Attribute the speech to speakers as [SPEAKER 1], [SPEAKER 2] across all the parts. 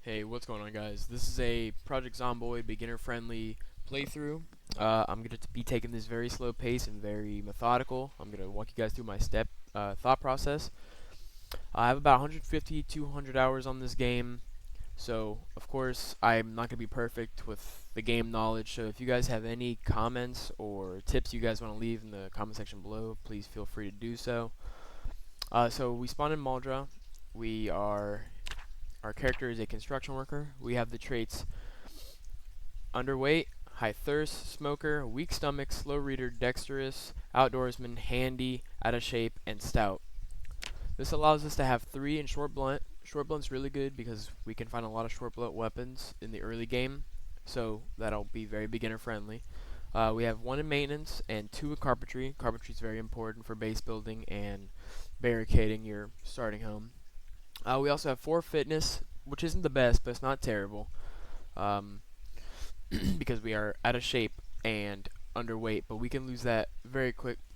[SPEAKER 1] Hey, what's going on, guys? This is a Project Zomboid beginner-friendly playthrough. I'm going to be taking this very slow pace and very methodical. I'm going to walk you guys through my thought process. I have about 150, 200 hours on this game, so of course I'm not going to be perfect with the game knowledge. So if you guys have any comments or tips you guys want to leave in the comment section below, please feel free to do so. So we spawn in Maldra. Our character is a construction worker. We have the traits underweight, high thirst, smoker, weak stomach, slow reader, dexterous, outdoorsman, handy, out of shape, and stout. This allows us to have 3 in short blunt. Short blunt's really good because we can find a lot of short blunt weapons in the early game, so that'll be very beginner friendly. We have 1 in maintenance and 2 in carpentry. Carpentry is very important for base building and barricading your starting home. We also have 4 fitness, which isn't the best, but it's not terrible. Because we are out of shape and underweight, but we can lose that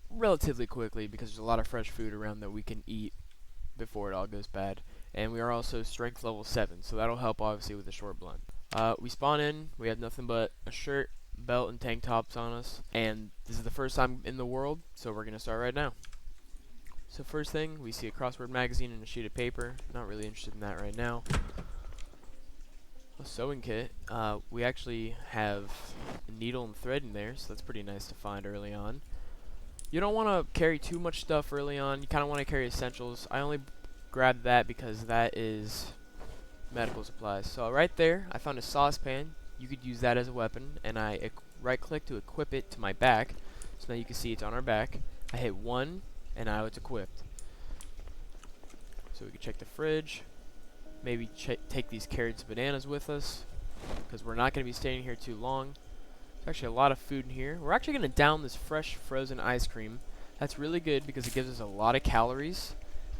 [SPEAKER 1] relatively quickly, because there's a lot of fresh food around that we can eat before it all goes bad. And we are also strength level 7, so that'll help obviously with the short blunt. We spawn in, we have nothing but a shirt, belt, and tank tops on us, and this is the first time in the world, so we're gonna start right now. So first thing, we see a crossword magazine and a sheet of paper. Not really interested in that right now. A sewing kit. We actually have a needle and thread in there, so that's pretty nice to find early on. You don't want to carry too much stuff early on. You kind of want to carry essentials. I only grabbed that because that is medical supplies. So right there, I found a saucepan. You could use that as a weapon, and I right-click to equip it to my back. So now you can see it's on our back. I hit 1, and now it's equipped. So we can check the fridge. Maybe take these carrots and bananas with us, because we're not going to be staying here too long. There's actually a lot of food in here. We're actually going to down this fresh frozen ice cream. That's really good because it gives us a lot of calories,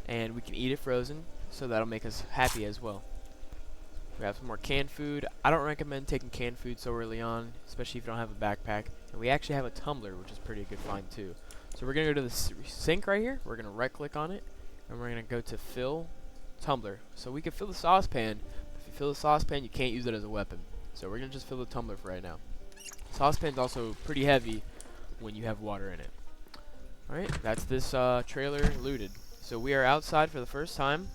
[SPEAKER 1] and we can eat it frozen, so that'll make us happy as well. We have some more canned food. I don't recommend taking canned food so early on, especially if you don't have a backpack. And we actually have a tumbler, which is pretty good find too. So we're going to go to the sink right here. We're going to right click on it, and we're going to go to fill tumbler. So we can fill the saucepan. If you fill the saucepan, you can't use it as a weapon. So we're going to just fill the tumbler for right now. Saucepan's also pretty heavy when you have water in it. Alright, that's this trailer looted. So we are outside for the first time.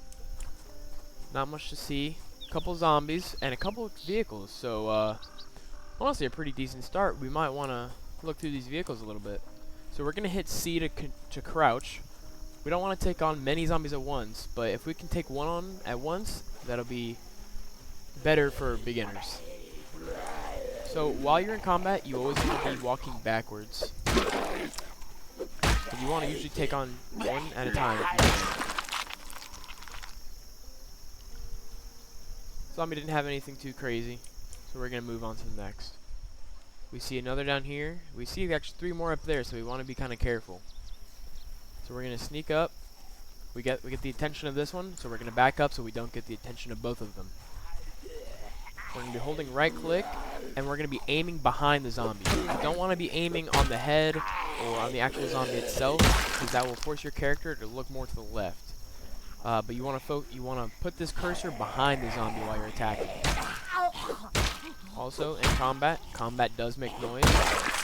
[SPEAKER 1] Not much to see. A couple zombies and a couple of vehicles. So honestly a pretty decent start. We might want to look through these vehicles a little bit. So we're going to hit C to crouch. We don't want to take on many zombies at once, but if we can take one on at once, that'll be better for beginners. So while you're in combat, you always want to be walking backwards. And you want to usually take on one at a time if you can. Zombie didn't have anything too crazy, so we're going to move on to the next. We see another down here. We see actually 3 more up there, so we want to be kind of careful. So we're going to sneak up. We get the attention of this one, so we're going to back up so we don't get the attention of both of them. We're going to be holding right click, and we're going to be aiming behind the zombie. You don't want to be aiming on the head or on the actual zombie itself, because that will force your character to look more to the left. But you want to put this cursor behind the zombie while you're attacking. Also, in combat does make noise.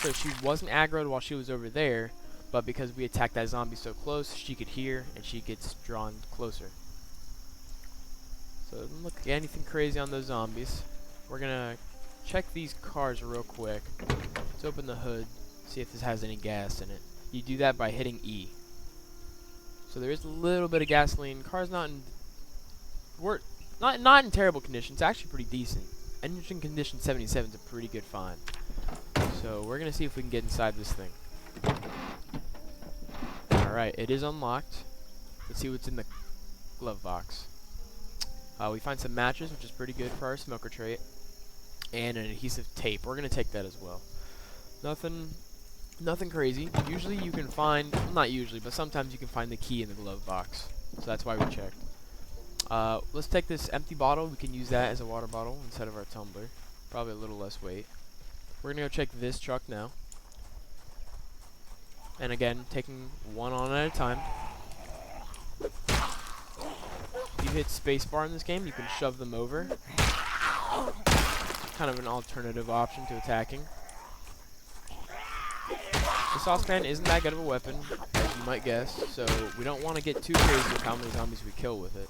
[SPEAKER 1] So she wasn't aggroed while she was over there, but because we attacked that zombie so close, she could hear, and she gets drawn closer. So it doesn't look like anything crazy on those zombies. We're gonna check these cars real quick. Let's open the hood, see if this has any gas in it. You do that by hitting E. So there is a little bit of gasoline. Car's not in not in terrible condition. It's actually pretty decent. Engine condition 77 is a pretty good find. So we're gonna see if we can get inside this thing. Alright, it is unlocked. Let's see what's in the glove box. We find some matches, which is pretty good for our smoker trait, and an adhesive tape. We're gonna take that as well. Nothing crazy. Usually you can find, well, not usually, but sometimes you can find the key in the glove box. So that's why we checked. Let's take this empty bottle. We can use that as a water bottle instead of our tumbler. Probably a little less weight. We're gonna go check this truck now. And again, taking one on at a time. If you hit spacebar in this game, you can shove them over. Kind of an alternative option to attacking. The saucepan isn't that good of a weapon, as you might guess, so we don't want to get too crazy with how many zombies we kill with it.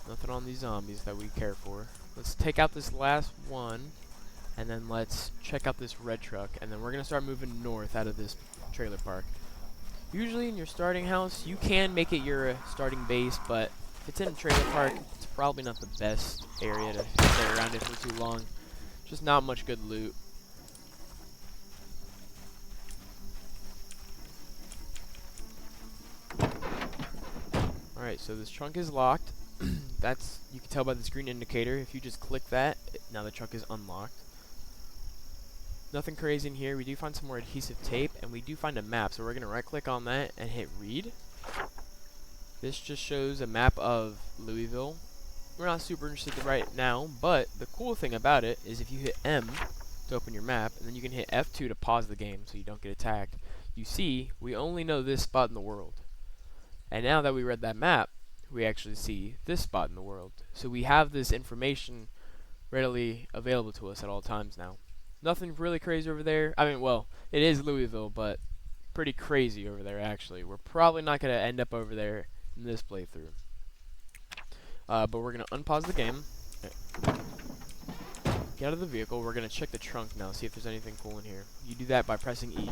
[SPEAKER 1] Nothing on these zombies that we care for. Let's take out this last one, and then let's check out this red truck, and then we're going to start moving north out of this trailer park. Usually in your starting house, you can make it your starting base, but if it's in a trailer park, it's probably not the best area to stay around it for too long. Just not much good loot. Alright, so this trunk is locked. That's, you can tell by this green indicator. If you just click that, now the trunk is unlocked. Nothing crazy in here. We do find some more adhesive tape, and we do find a map. So we're going to right click on that and hit read. This just shows a map of Louisville. We're not super interested right now, but the cool thing about it is if you hit M to open your map, and then you can hit F2 to pause the game so you don't get attacked, you see we only know this spot in the world. And now that we read that map, we actually see this spot in the world. So we have this information readily available to us at all times now. Nothing really crazy over there. I mean, well, it is Louisville, but pretty crazy over there actually. We're probably not going to end up over there in this playthrough. But we're going to unpause the game. Get out of the vehicle. We're going to check the trunk now, see if there's anything cool in here. You do that by pressing E.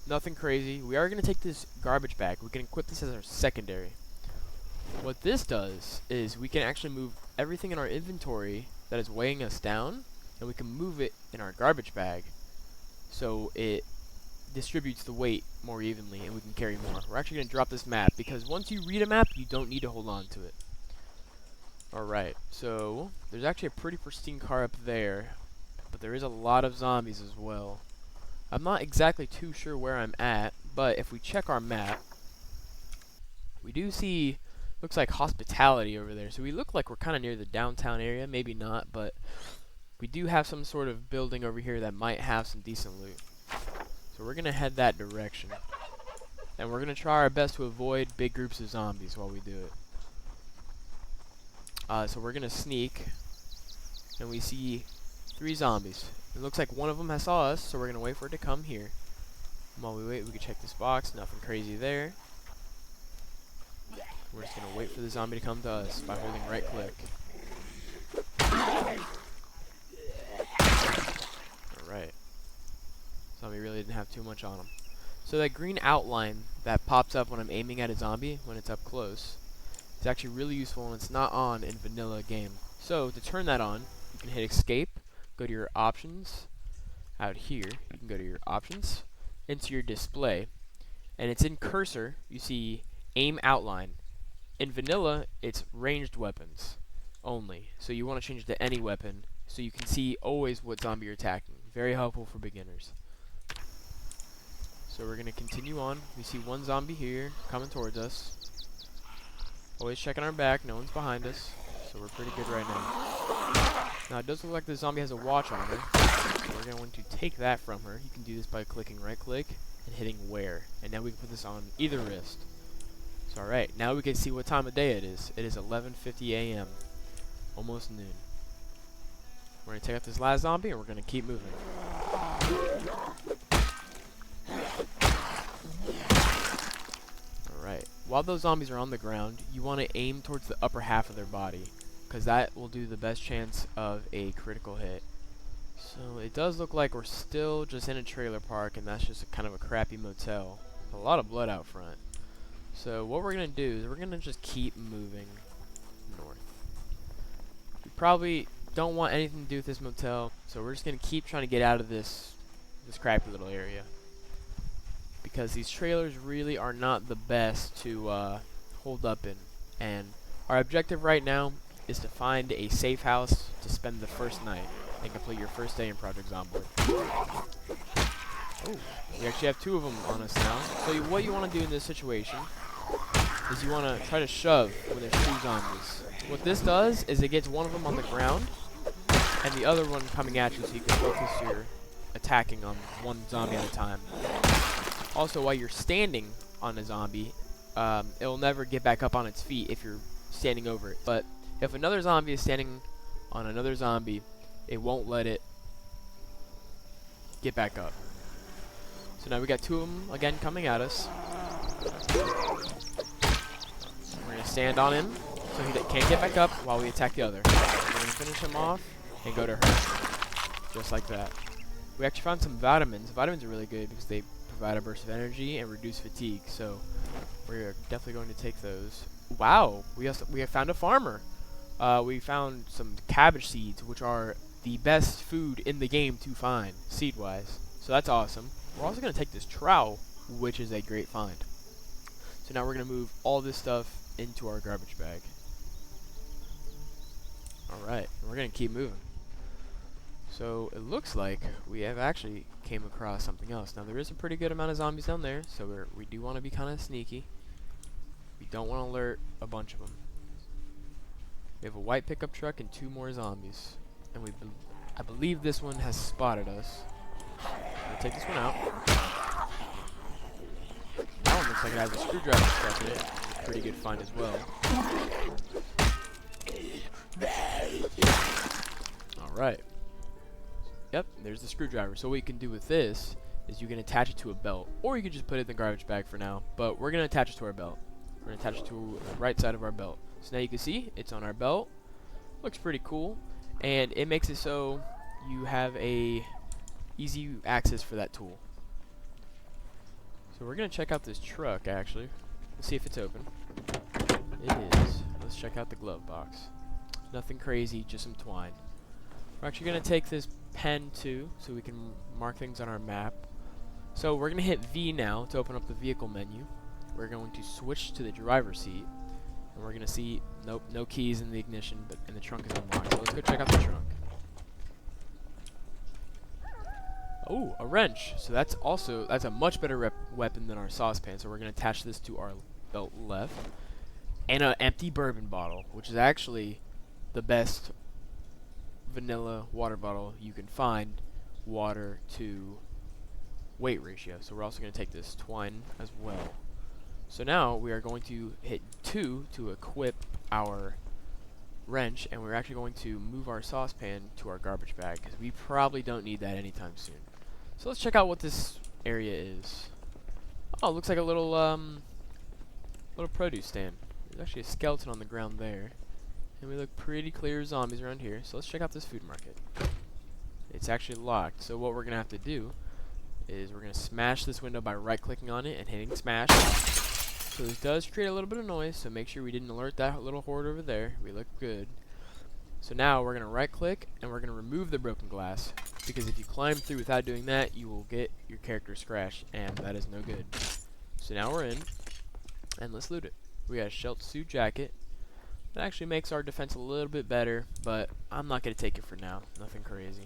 [SPEAKER 1] Nothing crazy. We are going to take this garbage bag. We can equip this as our secondary. What this does is we can actually move everything in our inventory that is weighing us down, and we can move it in our garbage bag so it distributes the weight more evenly and we can carry more. We're actually going to drop this map because once you read a map, you don't need to hold on to it. Alright, so there's actually a pretty pristine car up there, but there is a lot of zombies as well. I'm not exactly too sure where I'm at, but if we check our map, we do see, looks like hospitality over there. So we look like we're kind of near the downtown area, maybe not, but we do have some sort of building over here that might have some decent loot. So we're going to head that direction. And we're going to try our best to avoid big groups of zombies while we do it. So we're going to sneak, and we see 3 zombies. It looks like one of them has saw us, so we're going to wait for it to come here. While we wait, we can check this box. Nothing crazy there. We're just going to wait for the zombie to come to us by holding right click. Alright. Zombie really didn't have too much on him. So that green outline that pops up when I'm aiming at a zombie, when it's up close, is actually really useful, and it's not on in vanilla game. So to turn that on, you can hit escape, go to your options, out here, you can go to your options, into your display, and it's in cursor, you see aim outline. In vanilla, it's ranged weapons only, so you want to change it to any weapon so you can see always what zombie you're attacking. Very helpful for beginners. So we're going to continue on. We see one zombie here coming towards us. Always checking our back, no one's behind us, so we're pretty good right now. Now it does look like the zombie has a watch on her, so we're going to take that from her. You can do this by clicking right click and hitting wear, and now we can put this on either wrist. So alright, now we can see what time of day it is. It is 11:50 a.m. Almost noon. We're going to take out this last zombie and we're going to keep moving. Alright, while those zombies are on the ground, you want to aim towards the upper half of their body, because that will do the best chance of a critical hit. So it does look like we're still just in a trailer park, and that's just a kind of a crappy motel. A lot of blood out front. So what we're going to do is we're going to just keep moving north. We probably don't want anything to do with this motel, so we're just going to keep trying to get out of this crappy little area. Because these trailers really are not the best to hold up in. And our objective right now is to find a safe house to spend the first night and complete your first day in Project Zomboid. Oh, we actually have 2 of them on us now. So what you want to do in this situation is you want to try to shove when there's 2 zombies. What this does is it gets one of them on the ground and the other one coming at you, so you can focus your attacking on one zombie at a time. Also, while you're standing on a zombie, it'll never get back up on its feet if you're standing over it. But if another zombie is standing on another zombie, it won't let it get back up. So now we got 2 of them again coming at us. We're going to stand on him so he can't get back up while we attack the other. We're going to finish him off and go to her. Just like that. We actually found some vitamins. Vitamins are really good because they provide a burst of energy and reduce fatigue. So we're definitely going to take those. Wow, we have found a farmer. We found some cabbage seeds, which are the best food in the game to find, seed-wise. So that's awesome. We're also going to take this trowel, which is a great find. So now we're going to move all this stuff into our garbage bag. Alright, we're going to keep moving. So it looks like we have actually came across something else. Now there is a pretty good amount of zombies down there, so we do want to be kind of sneaky. We don't want to alert a bunch of them. We have a white pickup truck and 2 more zombies. And I believe this one has spotted us. We'll take this one out. That one looks like it has a screwdriver stuck in it. It's a pretty good find as well. Alright. Yep, there's the screwdriver. So what you can do with this is you can attach it to a belt. Or you can just put it in the garbage bag for now. But we're going to attach it to our belt. We're going to attach it to the right side of our belt. So now you can see it's on our belt. Looks pretty cool. And it makes it so you have a easy access for that tool. So we're going to check out this truck actually. Let's see if it's open. It is. Let's check out the glove box. Nothing crazy, just some twine. We're actually going to take this pen too, so we can mark things on our map. So we're going to hit V now to open up the vehicle menu. We're going to switch to the driver's seat. And we're going to see, nope, no keys in the ignition, and the trunk is unlocked. So let's go check out the trunk. Oh, a wrench. So that's a much better weapon than our saucepan. So we're going to attach this to our belt left. And an empty bourbon bottle, which is actually the best vanilla water bottle you can find, water to weight ratio. So we're also going to take this twine as well. So now we are going to hit 2 to equip our wrench, and we're actually going to move our saucepan to our garbage bag because we probably don't need that anytime soon. So let's check out what this area is. Oh, it looks like a little produce stand. There's actually a skeleton on the ground there. And we look pretty clear of zombies around here. So let's check out this food market. It's actually locked. So what we're going to have to do is we're going to smash this window by right-clicking on it and hitting smash. So this does create a little bit of noise, so make sure we didn't alert that little horde over there. We look good. So now we're going to right-click and we're going to remove the broken glass. Because if you climb through without doing that, you will get your character scratched, and that is no good. So now we're in, and let's loot it. We got a shelt suit jacket. That actually makes our defense a little bit better, but I'm not going to take it for now. Nothing crazy.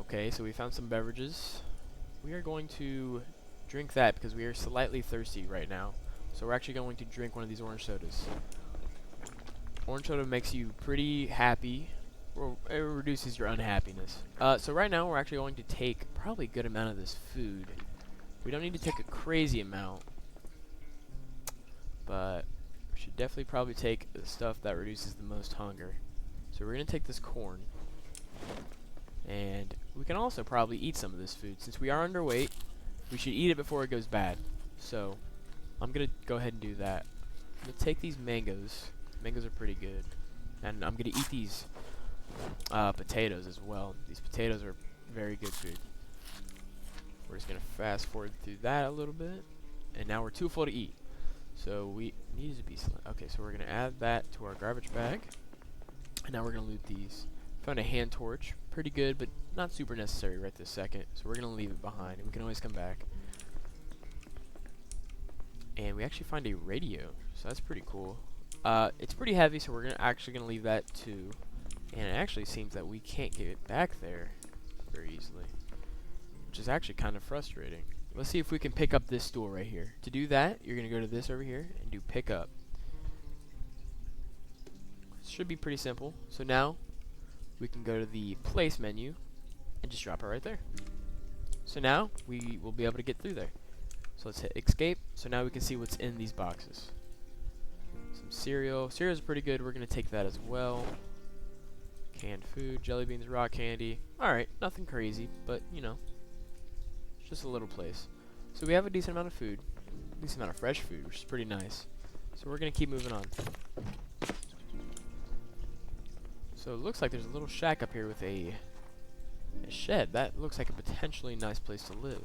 [SPEAKER 1] Okay, so we found some beverages. We are going to drink that because we are slightly thirsty right now. So we're actually going to drink one of these orange sodas. Orange soda makes you pretty happy. Well, it reduces your unhappiness. So right now we're actually going to take probably a good amount of this food. We don't need to take a crazy amount, but we should definitely probably take the stuff that reduces the most hunger. So we're going to take this corn, and we can also probably eat some of this food. Since we are underweight, we should eat it before it goes bad. So I'm going to go ahead and do that. I'm going to take these mangoes. Mangoes are pretty good. And I'm going to eat these potatoes as well. These potatoes are very good food. We're just going to fast forward through that a little bit. And now we're too full to eat. So we need to be... Okay, so we're going to add that to our garbage bag. And now we're going to loot these. Found a hand torch. Pretty good, but not super necessary right this second. So we're going to leave it behind. And we can always come back. And we actually find a radio. So that's pretty cool. It's pretty heavy, so we're actually going to leave that too. And it actually seems that we can't get it back there very easily, which is actually kind of frustrating. Let's see if we can pick up this stool right here. To do that, you're going to go to this over here and do pick up. It should be pretty simple. So now we can go to the place menu and just drop it right there. So now we will be able to get through there. So let's hit escape. So now we can see what's in these boxes. So some cereal. Cereal's pretty good. We're gonna take that as well. Canned food, jelly beans, rock candy. Alright, nothing crazy, but you know, it's just a little place. So we have a decent amount of food, a decent amount of fresh food, which is pretty nice. So we're gonna keep moving on. So it looks like there's a little shack up here with a shed. That looks like a potentially nice place to live.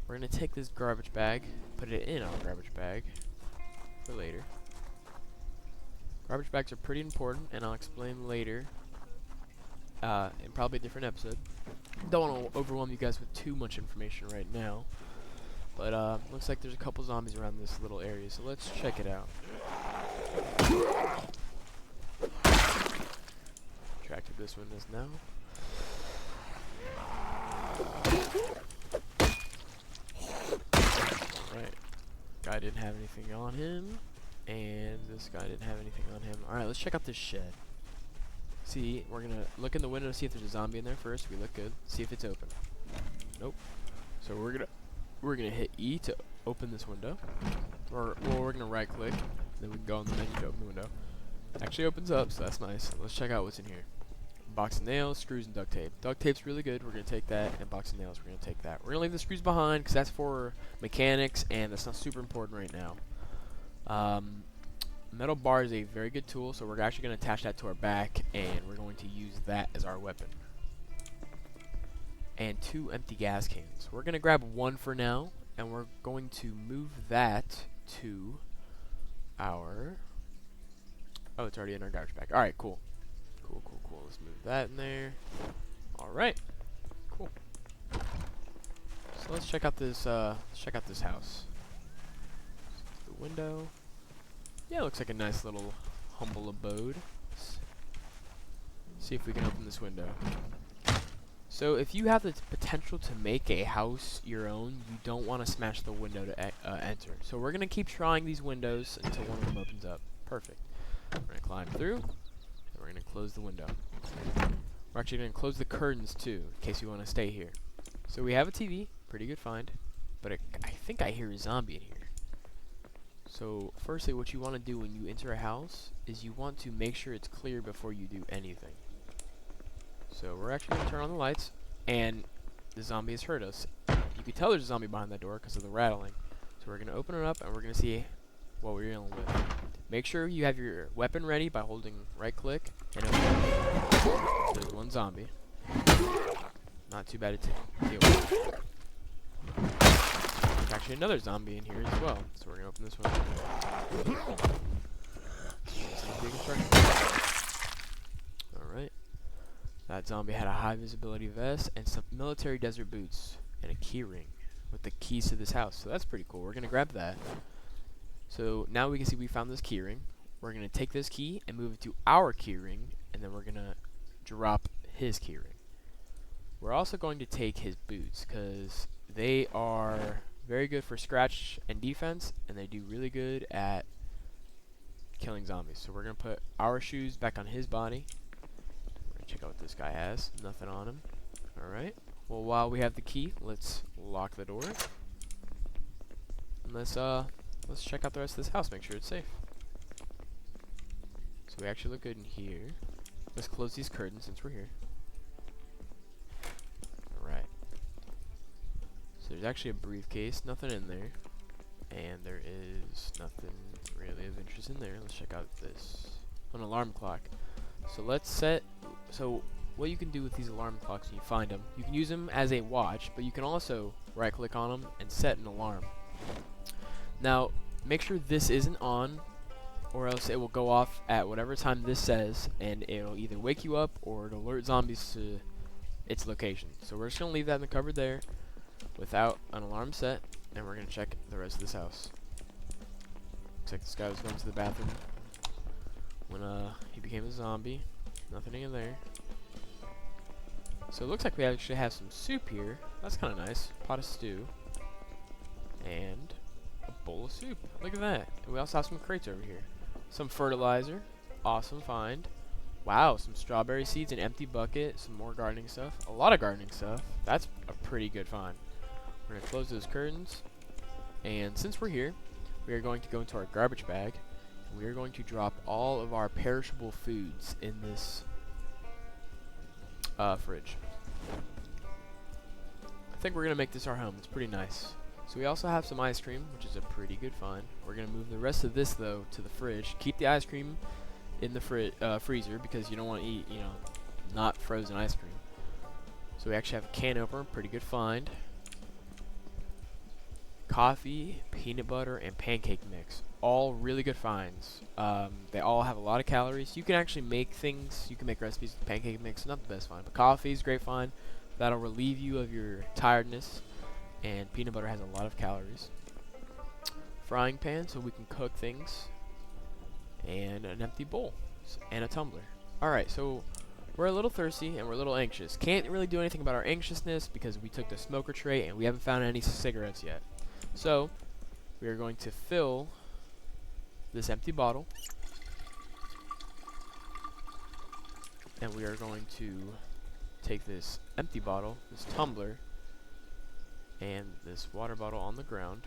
[SPEAKER 1] We're gonna take this garbage bag, put it in our garbage bag for later. Garbage bags are pretty important, and I'll explain later in probably a different episode. Don't want to overwhelm you guys with too much information right now, but looks like there's a couple zombies around this little area, so let's check it out. Attracted this windows now. Alright. Guy didn't have anything on him. And this guy didn't have anything on him. Alright, let's check out this shed. See, we're gonna look in the window to see if there's a zombie in there first. We look good. See if it's open. Nope. So we're gonna hit E to open this window. Or well, we're gonna right click, then we can go on the menu to open the window. It actually opens up, so that's nice. Let's check out what's in here. Box of nails, screws, and duct tape. Duct tape's really good. We're gonna take that, and box of nails. We're gonna take that. We're gonna leave the screws behind because that's for mechanics, and that's not super important right now. Metal bar is a very good tool, so we're actually gonna attach that to our back, and we're going to use that as our weapon. And 2 empty gas cans. We're gonna grab one for now, and we're going to move that to our. Oh, it's already in our garbage bag. All right, cool. Cool. Let's move that in there. Alright. Cool. So let's check out this house. The window. Yeah, it looks like a nice little humble abode. Let's see if we can open this window. So if you have the potential to make a house your own, you don't want to smash the window to enter. So we're gonna keep trying these windows until one of them opens up. Perfect. We're gonna climb through. We're going to close the window. We're actually going to close the curtains too, in case you want to stay here. So we have a TV, pretty good find, but I think I hear a zombie in here. So firstly, what you want to do when you enter a house is you want to make sure it's clear before you do anything. So we're actually going to turn on the lights, and the zombie has heard us. You can tell there's a zombie behind that door because of the rattling. So we're going to open it up, and we're going to see what we're dealing with. Make sure you have your weapon ready by holding right click and open it. There's one zombie. Not too bad to deal with. There's actually another zombie in here as well. So we're going to open this one. Alright. That zombie had a high visibility vest and some military desert boots and a key ring with the keys to this house. So that's pretty cool. We're going to grab that. So now we can see we found this keyring. We're going to take this key and move it to our keyring, and then we're going to drop his keyring. We're also going to take his boots because they are very good for scratch and defense, and they do really good at killing zombies. So we're going to put our shoes back on his body. We're going to check out what this guy has. Nothing on him. Alright. Well, while we have the key, let's lock the door. And let's check out the rest of this house, make sure it's safe. So we actually look good in here. Let's close these curtains since we're here. Alright. So there's actually a briefcase, nothing in there. And there is nothing really of interest in there. Let's check out this. An alarm clock. So let's set, so what you can do with these alarm clocks when you find them, you can use them as a watch, but you can also right click on them and set an alarm. Now, make sure this isn't on, or else it will go off at whatever time this says, and it'll either wake you up or it'll alert zombies to its location. So we're just going to leave that in the cupboard there without an alarm set, and we're going to check the rest of this house. Looks like this guy was going to the bathroom when he became a zombie. Nothing in there. So it looks like we actually have some soup here. That's kind of nice. Pot of stew. And a bowl of soup. Look at that. And we also have some crates over here. Some fertilizer. Awesome find. Wow, some strawberry seeds, an empty bucket, some more gardening stuff. A lot of gardening stuff. That's a pretty good find. We're going to close those curtains. And since we're here, we are going to go into our garbage bag. We are going to drop all of our perishable foods in this fridge. I think we're going to make this our home. It's pretty nice. So we also have some ice cream, which is a pretty good find. We're going to move the rest of this, though, to the fridge. Keep the ice cream in the freezer because you don't want to eat, not frozen ice cream. So we actually have a can opener, pretty good find. Coffee, peanut butter, and pancake mix. All really good finds. They all have a lot of calories. You can actually make things. You can make recipes with pancake mix. Not the best find, but coffee is a great find. That'll relieve you of your tiredness. And peanut butter has a lot of calories. Frying pan so we can cook things. And an empty bowl. And a tumbler. Alright, so we're a little thirsty and we're a little anxious. Can't really do anything about our anxiousness because we took the smoker tray and we haven't found any cigarettes yet. So, we are going to fill this empty bottle. And we are going to take this empty bottle, this tumbler, and this water bottle on the ground.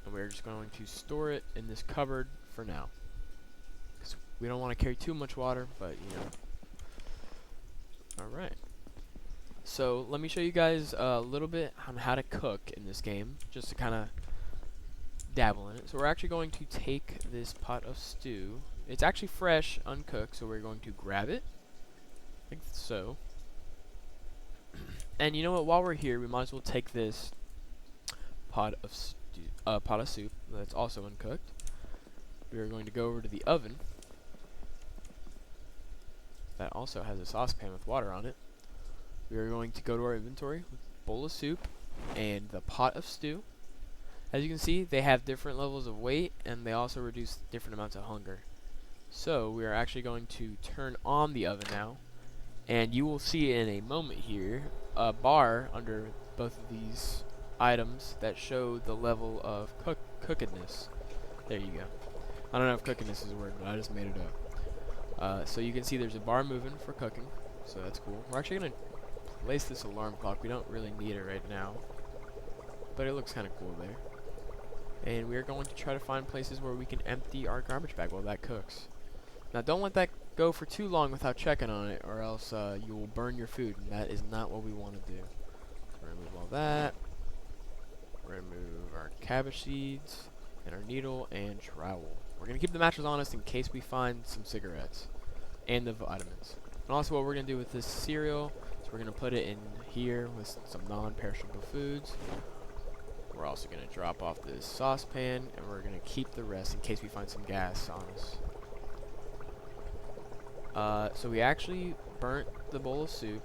[SPEAKER 1] And we're just going to store it in this cupboard for now. 'Cause we don't want to carry too much water, but Alright. So, let me show you guys a little bit on how to cook in this game, just to kind of dabble in it. So we're actually going to take this pot of stew. It's actually fresh, uncooked, so we're going to grab it, like so. And you know what, while we're here, we might as well take this pot of soup that's also uncooked. We are going to go over to the oven. That also has a saucepan with water on it. We are going to go to our inventory with a bowl of soup and the pot of stew. As you can see, they have different levels of weight and they also reduce different amounts of hunger. So we are actually going to turn on the oven now, and you will see in a moment here a bar under both of these items that show the level of cookedness. There you go. I don't know if cookedness is a word, but I just made it up. So you can see there's a bar moving for cooking, so that's cool. We're actually going to place this alarm clock. We don't really need it right now, but it looks kind of cool there. And we are going to try to find places where we can empty our garbage bag while that cooks. Now don't let that go for too long without checking on it, or else you will burn your food, and that is not what we want to do. So remove all that. Remove our cabbage seeds, and our needle, and trowel. We're going to keep the matches on us in case we find some cigarettes, and the vitamins. And also what we're going to do with this cereal, is we're going to put it in here with some non-perishable foods. We're also going to drop off this saucepan, and we're going to keep the rest in case we find some gas on us. So we actually burnt the bowl of soup,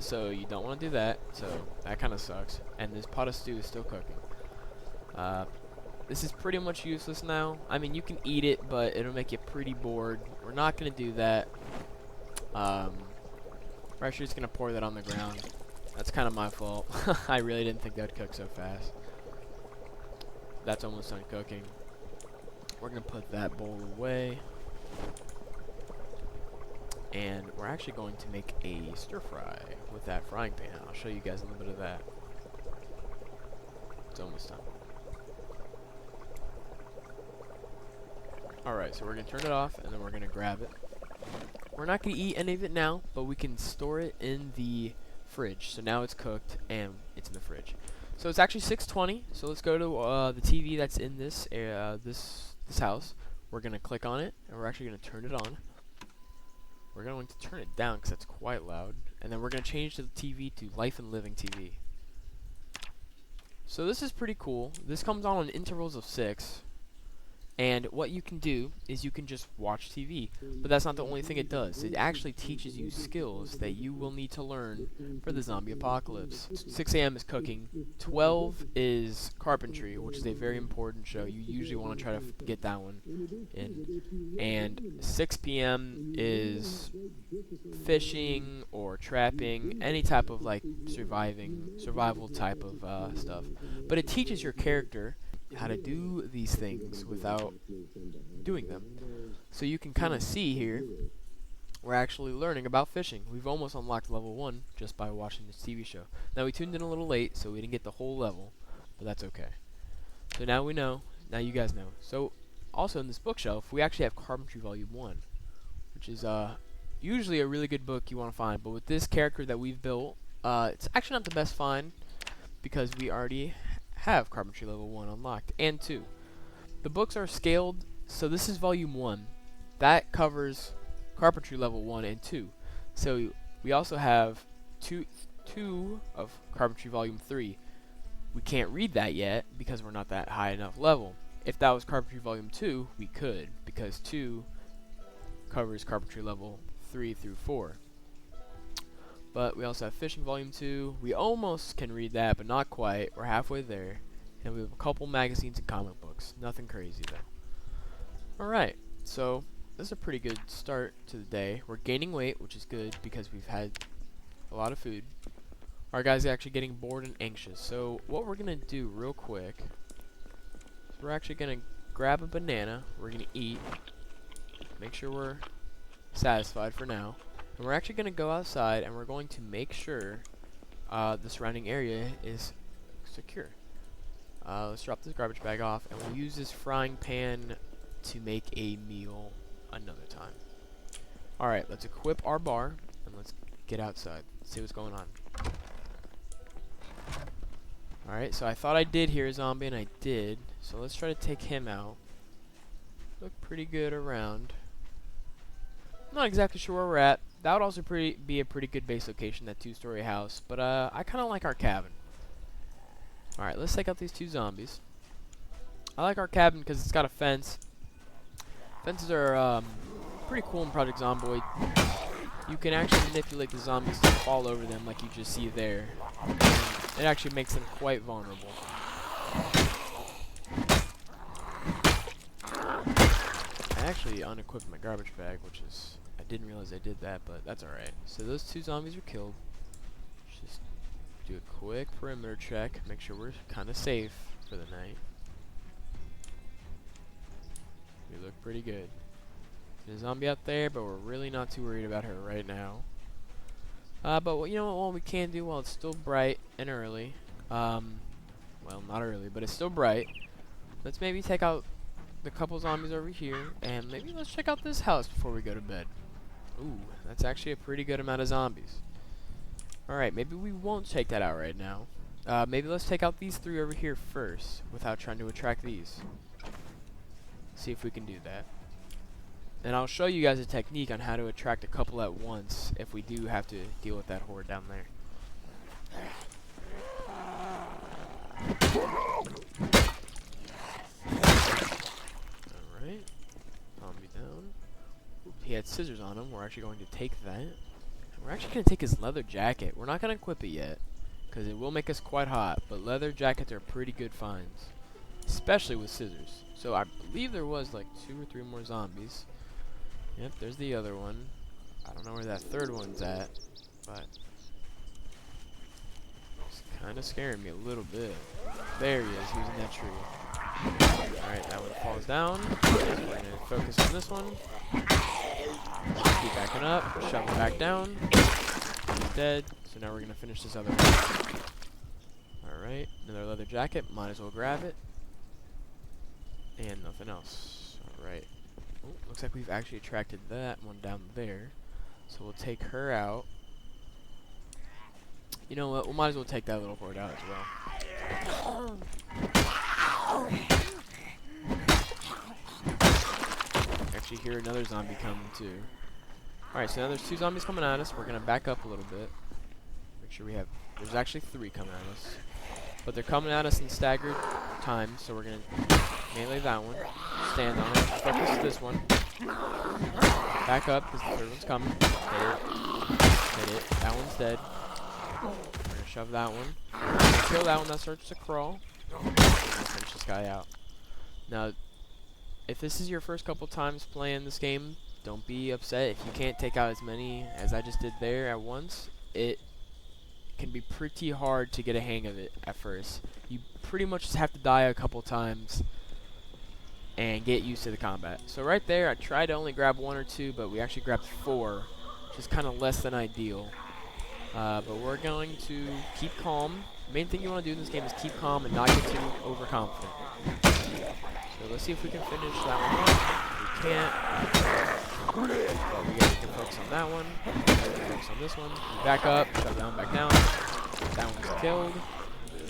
[SPEAKER 1] so you don't want to do that, so that kind of sucks. And this pot of stew is still cooking. This is pretty much useless now. I mean, you can eat it, but it'll make you pretty bored. We're not going to do that. We're actually just going to pour that on the ground. That's kind of my fault. I really didn't think that would cook so fast. That's almost done cooking. We're going to put that bowl away. And we're actually going to make a stir fry with that frying pan. I'll show you guys a little bit of that. It's almost done. Alright, so we're going to turn it off, and then we're going to grab it. We're not going to eat any of it now, but we can store it in the fridge. So now it's cooked, and it's in the fridge. So it's actually 6:20, so let's go to the TV that's in this this house. We're going to click on it, and we're actually going to turn it on. We're going to turn it down because that's quite loud. And then we're going to change the TV to Life and Living TV. So this is pretty cool. This comes on in intervals of 6. And what you can do is you can just watch TV. But that's not the only thing it does. It actually teaches you skills that you will need to learn for the zombie apocalypse. 6 a.m. is cooking. 12 is carpentry, which is a very important show. You usually want to try to get that one in. And 6 p.m. is fishing or trapping, any type of like survival type of stuff. But it teaches your character how to do these things without doing them. So you can kind of see here, we're actually learning about fishing. We've almost unlocked level 1 just by watching this TV show. Now we tuned in a little late, so we didn't get the whole level, but that's okay. So now we know, now you guys know. So also in this bookshelf, we actually have Carpentry Volume 1, which is usually a really good book you want to find. But with this character that we've built, it's actually not the best find because we already have Carpentry Level 1 unlocked, and 2. The books are scaled, so this is Volume 1. That covers Carpentry Level 1 and 2. So we also have two of Carpentry Volume 3. We can't read that yet because we're not that high enough level. If that was Carpentry Volume 2, we could, because 2 covers Carpentry Level 3 through 4. But we also have Fishing Volume 2. We almost can read that, but not quite. We're halfway there. And we have a couple magazines and comic books. Nothing crazy, though. Alright, so this is a pretty good start to the day. We're gaining weight, which is good because we've had a lot of food. Our guys are actually getting bored and anxious. So what we're going to do real quick is we're actually going to grab a banana. We're going to eat. Make sure we're satisfied for now. And we're actually going to go outside and we're going to make sure the surrounding area is secure. Let's drop this garbage bag off and we'll use this frying pan to make a meal another time. Alright, let's equip our bar and let's get outside. See what's going on. Alright, so I thought I did hear a zombie and I did. So let's try to take him out. Look pretty good around. Not exactly sure where we're at. That would also be a pretty good base location, that 2-story house. But I kind of like our cabin. Alright, let's take out these 2 zombies. I like our cabin because it's got a fence. Fences are pretty cool in Project Zomboid. You can actually manipulate the zombies to fall over them like you just see there. It actually makes them quite vulnerable. I actually unequipped my garbage bag, which is... I didn't realize I did that, but that's alright. So those 2 zombies are killed. Just do a quick perimeter check. Make sure we're kind of safe for the night. We look pretty good. There's a zombie out there, but we're really not too worried about her right now. But you know what we can do while it's still bright and early. Well, not early, but it's still bright. Let's maybe take out the couple zombies over here, and maybe let's check out this house before we go to bed. Ooh, that's actually a pretty good amount of zombies. Alright, maybe we won't take that out right now. Maybe let's take out these 3 over here first, without trying to attract these. See if we can do that. And I'll show you guys a technique on how to attract a couple at once if we do have to deal with that horde down there. Alright. Zombie down. He had scissors on him. We're actually going to take that. And we're actually going to take his leather jacket. We're not going to equip it yet, because it will make us quite hot. But leather jackets are pretty good finds, especially with scissors. So I believe there was like 2 or 3 more zombies. Yep, there's the other one. I don't know where that 3rd one's at, but it's kind of scaring me a little bit. There he is. He was in that tree. Alright, that one falls down. We're going to focus on this one. Keep backing up. Shove him back down. He's dead. So now we're going to finish this other one. Alright, another leather jacket. Might as well grab it. And nothing else. Alright. Oh, looks like we've actually attracted that one down there. So we'll take her out. You know what? We might as well take that little horde out as well. Actually hear another zombie coming too. Alright, so now there's 2 zombies coming at us. We're going to back up a little bit. Make sure we have... There's actually 3 coming at us. But they're coming at us in staggered times, so we're going to melee that one. Stand on it. Focus this one. Back up, because the 3rd one's coming. Hit it. Hit it. That one's dead. We're going to shove that one. We're going to kill that one that starts to crawl. We're going to finish this guy out. Now, if this is your first couple times playing this game, don't be upset if you can't take out as many as I just did there at once. It can be pretty hard to get a hang of it at first. You pretty much just have to die a couple times and get used to the combat. So right there, I tried to only grab 1 or 2, but we actually grabbed 4, which is kind of less than ideal. But we're going to keep calm. The main thing you want to do in this game is keep calm and not get too overconfident. So let's see if we can finish that one off. We can't. But we can focus on that one. Focus on this one. Back up. Shut down. Back down. That one's killed.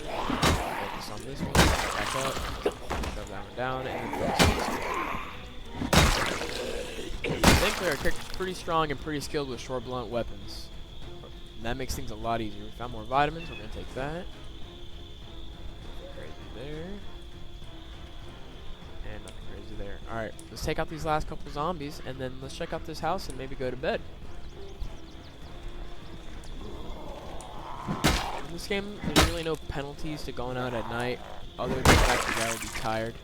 [SPEAKER 1] Focus on this one. Back up. Shut that one down. And then focus on this one. Thankfully, our character's pretty strong and pretty skilled with short blunt weapons. And that makes things a lot easier. We found more vitamins. We're going to take that. Crazy there. And nothing crazy there. Alright, let's take out these last couple zombies, and then let's check out this house and maybe go to bed. In this game, there's really no penalties to going out at night, other than the fact that you gotta be tired.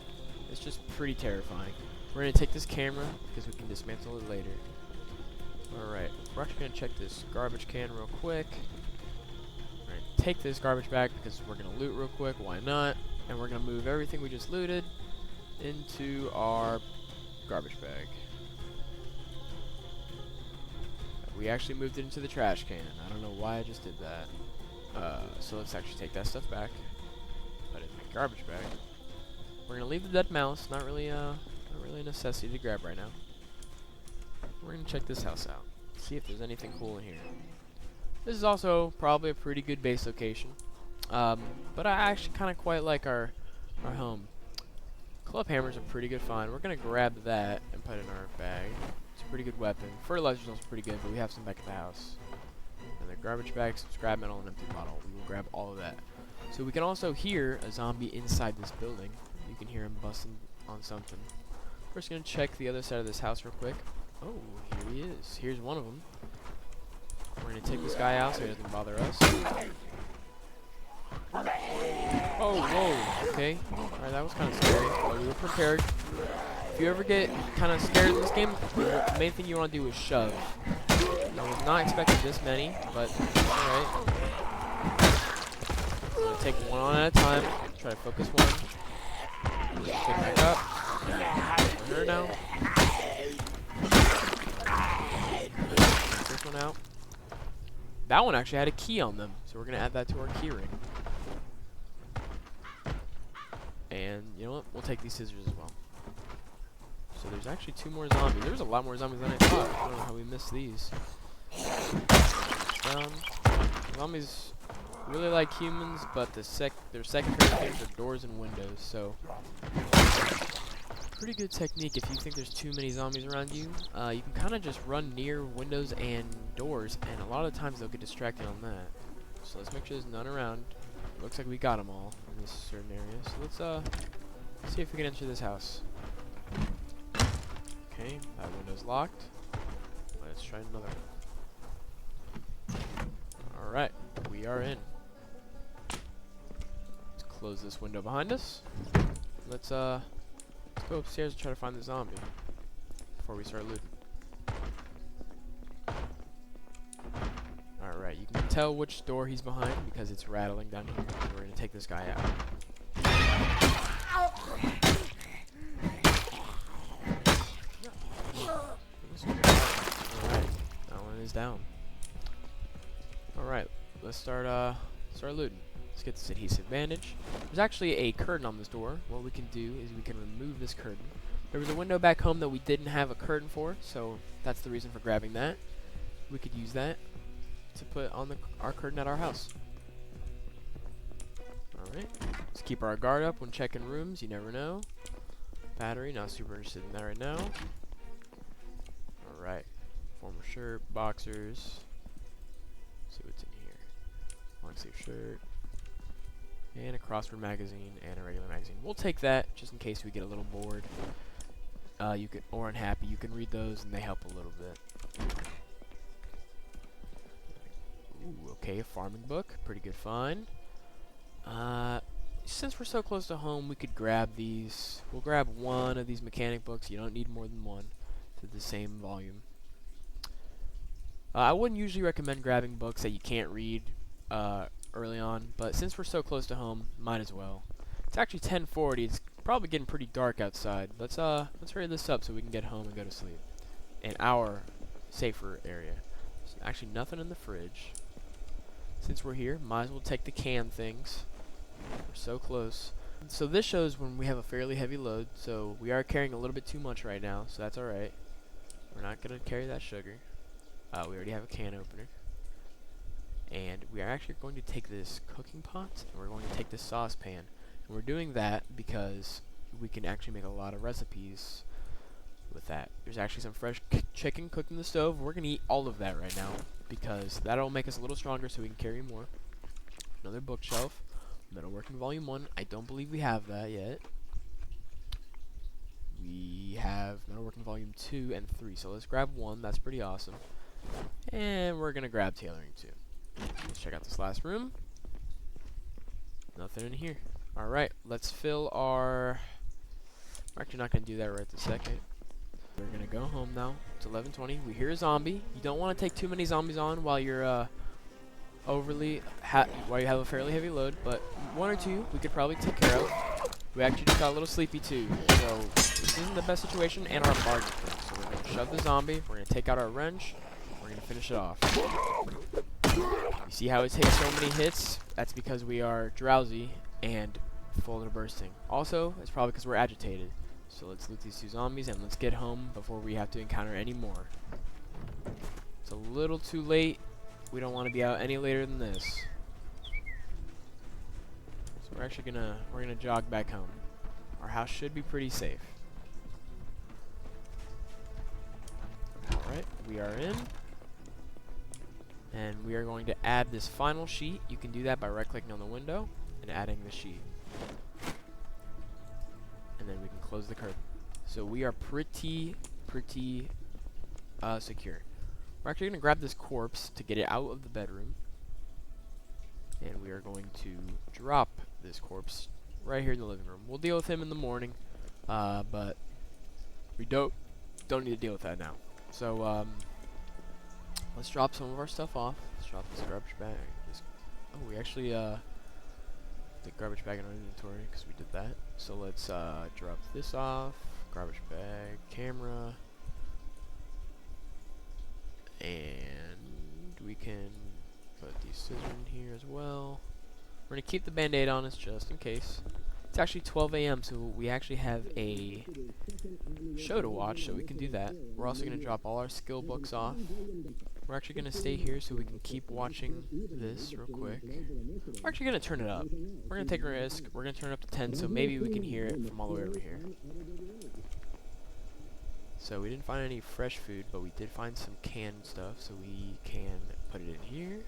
[SPEAKER 1] It's just pretty terrifying. We're going to take this camera, because we can dismantle it later. Alright, we're actually going to check this garbage can real quick. We're going to take this garbage bag, because we're going to loot real quick, why not? And we're going to move everything we just looted into our garbage bag. We actually moved it into the trash can. I don't know why I just did that. So let's actually take that stuff back. Put it in the garbage bag. We're gonna leave the dead mouse. Not really a necessity to grab right now. We're gonna check this house out. See if there's anything cool in here. This is also probably a pretty good base location. But I actually kind of quite like our home. Club hammers are pretty good find. We're gonna grab that and put it in our bag. It's a pretty good weapon. Fertilizer's also pretty good, but we have some back at the house. And the garbage bag, some scrap metal, and empty bottle. We will grab all of that. So we can also hear a zombie inside this building. You can hear him busting on something. We're just gonna check the other side of this house real quick. Oh, here he is. Here's one of them. We're gonna take this guy out so he doesn't bother us. Oh, whoa, okay. Alright, that was kind of scary, but we were prepared. If you ever get kind of scared in this game, the main thing you want to do is shove. I was not expecting this many, but alright. I'm going to take one on at a time, try to focus one. Take back up. Her now. Take this one out. That one actually had a key on them, so we're going to add that to our key ring. And you know what? We'll take these scissors as well. So there's actually 2 more zombies. There's a lot more zombies than I thought. I don't know how we missed these. Zombies really like humans, but their secondary things are doors and windows. So pretty good technique if you think there's too many zombies around you. You can kind of just run near windows and doors, and a lot of times they'll get distracted on that. So let's make sure there's none around. Looks like we got them all in this certain area. So let's see if we can enter this house. Okay, that window's locked. Let's try another one. Alright, we are in. Let's close this window behind us. Let's go upstairs and try to find the zombie before we start looting. Alright, you can tell which door he's behind because it's rattling down here. We're going to take this guy out. Alright, that one is down. Alright, let's start looting. Let's get this adhesive bandage. There's actually a curtain on this door. What we can do is we can remove this curtain. There was a window back home that we didn't have a curtain for, so that's the reason for grabbing that. We could use that to put on our curtain at our house. Alright, let's keep our guard up when checking rooms, you never know. Battery, not super interested in that right now. Alright, formal shirt, boxers. Let's see what's in here. Long sleeve shirt. And a crossword magazine and a regular magazine. We'll take that just in case we get a little bored. Or unhappy. You can read those and they help a little bit. Ooh, okay, a farming book. Pretty good find. Since we're so close to home, we could grab these. We'll grab one of these mechanic books. You don't need more than one to the same volume. I wouldn't usually recommend grabbing books that you can't read early on, but since we're so close to home, might as well. It's actually 10:40. It's probably getting pretty dark outside. Let's hurry this up so we can get home and go to sleep in our safer area. There's actually nothing in the fridge. Since we're here, might as well take the canned things. We're so close. So this shows when we have a fairly heavy load. So we are carrying a little bit too much right now, so that's alright. We're not going to carry that sugar. We already have a can opener. And we are actually going to take this cooking pot, and we're going to take this saucepan. And we're doing that because we can actually make a lot of recipes with that. There's actually some fresh chicken cooked in the stove. We're going to eat all of that right now because that'll make us a little stronger so we can carry more. Another bookshelf. Metalworking Volume 1. I don't believe we have that yet. We have Metalworking Volume 2 and 3. So let's grab 1. That's pretty awesome. And we're going to grab Tailoring 2. Let's check out this last room. Nothing in here. Alright, let's fill our... We're actually not going to do that right this second. We're going to go home now. It's 11:20. We hear a zombie. You don't want to take too many zombies on while you're while you have a fairly heavy load, but 1 or 2 we could probably take care of. We actually just got a little sleepy too, so this isn't the best situation, and our bar's full. So we're going to shove the zombie, we're going to take out our wrench, we're going to finish it off. You see how it takes so many hits? That's because we are drowsy and full to bursting. Also, it's probably because we're agitated. So let's loot these 2 zombies and let's get home before we have to encounter any more. It's a little too late. We don't want to be out any later than this. So we're actually gonna jog back home. Our house should be pretty safe. Alright, we are in. And we are going to add this final sheet. You can do that by right-clicking on the window and adding the sheet. And then we can close the curtain. So we are pretty secure. We're actually going to grab this corpse to get it out of the bedroom. And we are going to drop this corpse right here in the living room. We'll deal with him in the morning, but we don't need to deal with that now. So let's drop some of our stuff off. Let's drop this garbage bag. Oh, we actually the garbage bag in our inventory because we did that. So let's drop this off. Garbage bag, camera, and we can put these scissors in here as well. We're gonna keep the band-aid on us just in case. It's actually 12 a.m. so we actually have a show to watch, so we can do that. We're also gonna drop all our skill books off. We're actually gonna stay here so we can keep watching this real quick. We're actually gonna turn it up. We're gonna take a risk. We're gonna turn it up to 10 so maybe we can hear it from all the way over here. So we didn't find any fresh food, but we did find some canned stuff, so we can put it in here.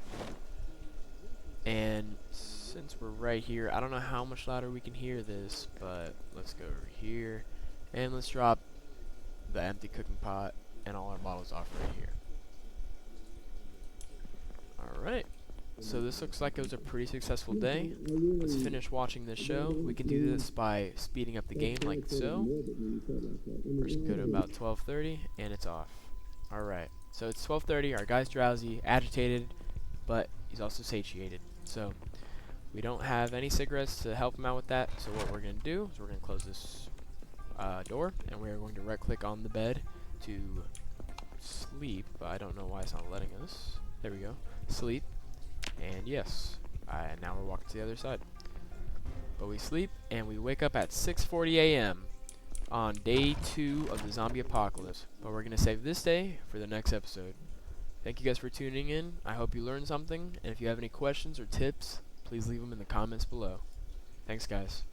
[SPEAKER 1] And since we're right here, I don't know how much louder we can hear this, but let's go over here and let's drop the empty cooking pot and all our bottles off right here. Alright, so this looks like it was a pretty successful day. Let's finish watching this show. We can do this by speeding up the game like so. We're just go to about 12:30 and it's off. Alright, so it's 12:30, our guy's drowsy, agitated, but he's also satiated. So we don't have any cigarettes to help him out with that, so what we're going to do is we're going to close this door, and we are going to right click on the bed to sleep, but I don't know why it's not letting us. There we go, sleep, and yes, now we're walking to the other side. But we sleep, and we wake up at 6:40 a.m. on day 2 of the zombie apocalypse, but we're going to save this day for the next episode. Thank you guys for tuning in. I hope you learned something, and if you have any questions or tips, please leave them in the comments below. Thanks, guys.